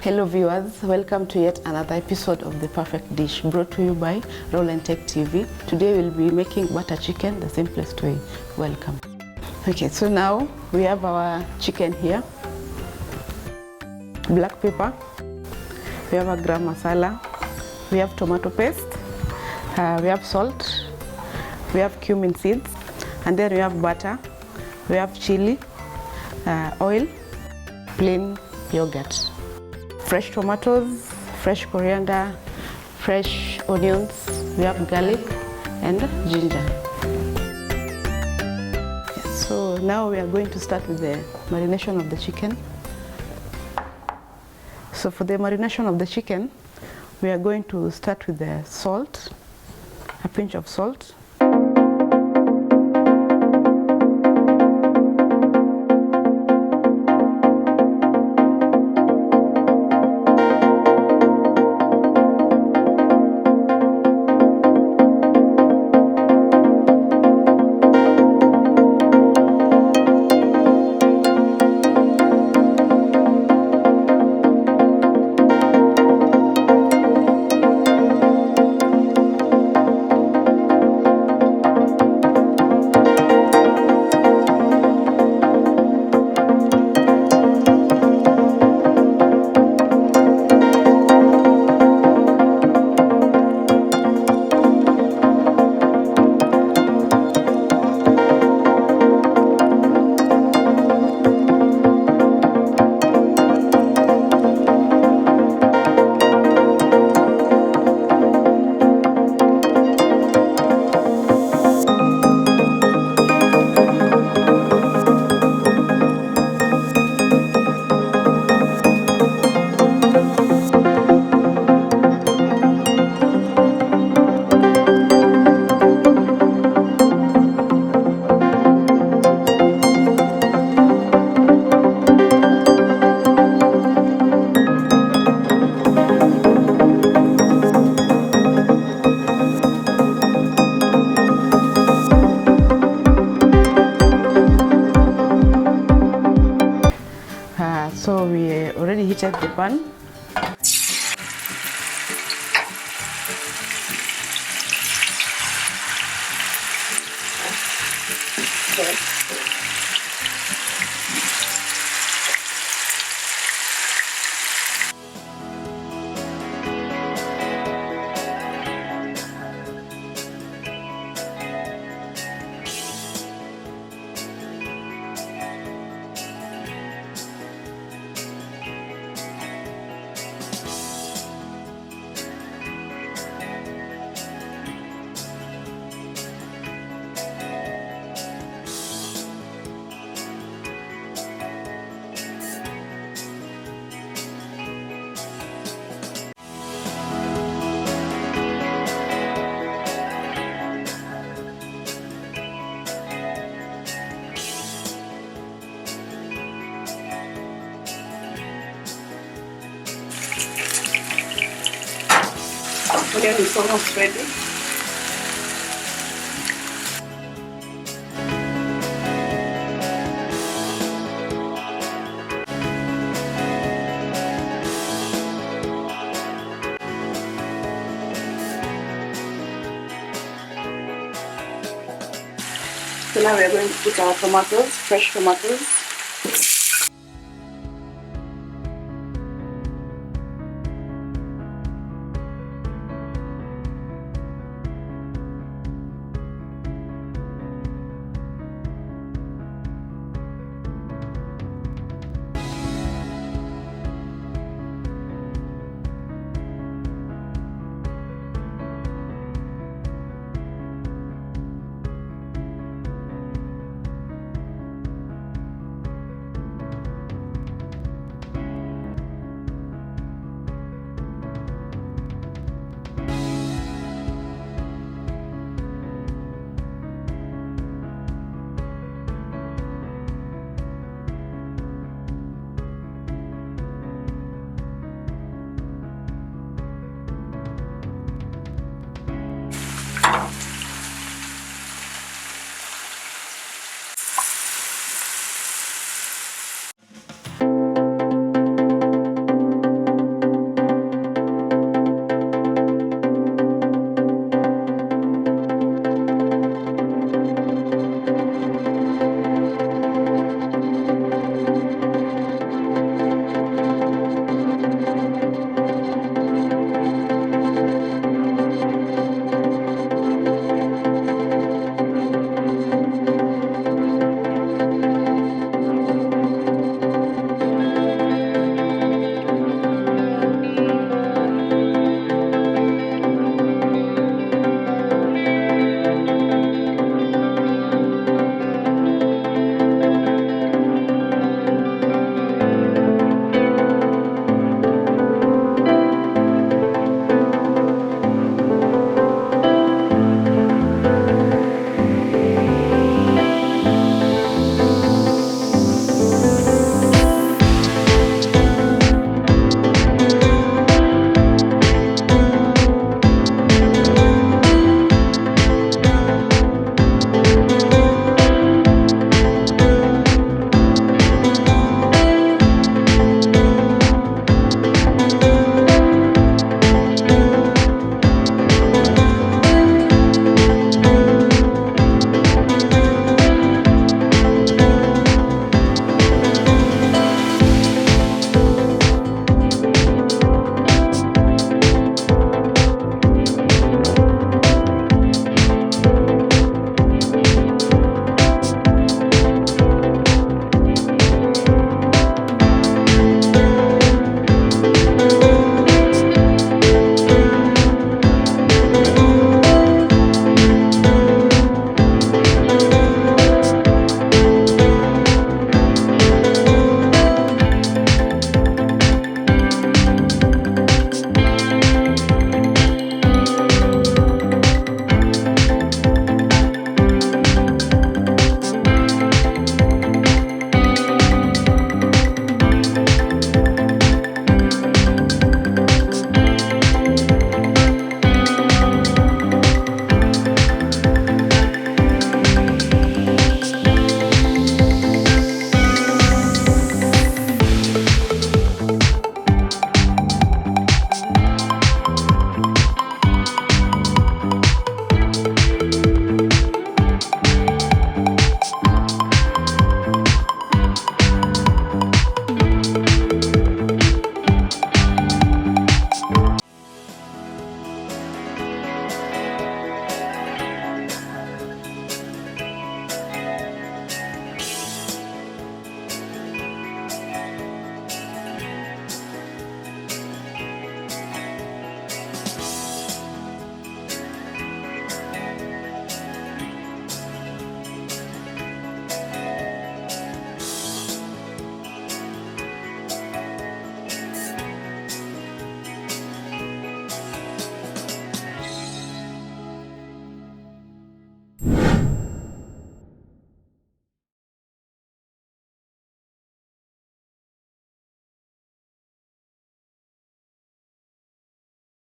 Hello viewers, welcome to yet another episode of The Perfect Dish, brought to you by Roland Tech TV. Today we'll be making butter chicken the simplest way. Welcome. Okay, so now we have our chicken here. Black pepper, we have a gram masala, we have tomato paste, we have salt, we have cumin seeds, and then we have butter, we have chili, oil, plain yogurt, fresh tomatoes, fresh coriander, fresh onions, we have garlic and ginger. So now we are going to start with the marination of the chicken. So for the marination of the chicken, we are going to start with the salt, a pinch of salt. So we already heated the pan. Onion is almost ready. So now we are going to put our tomatoes, fresh tomatoes.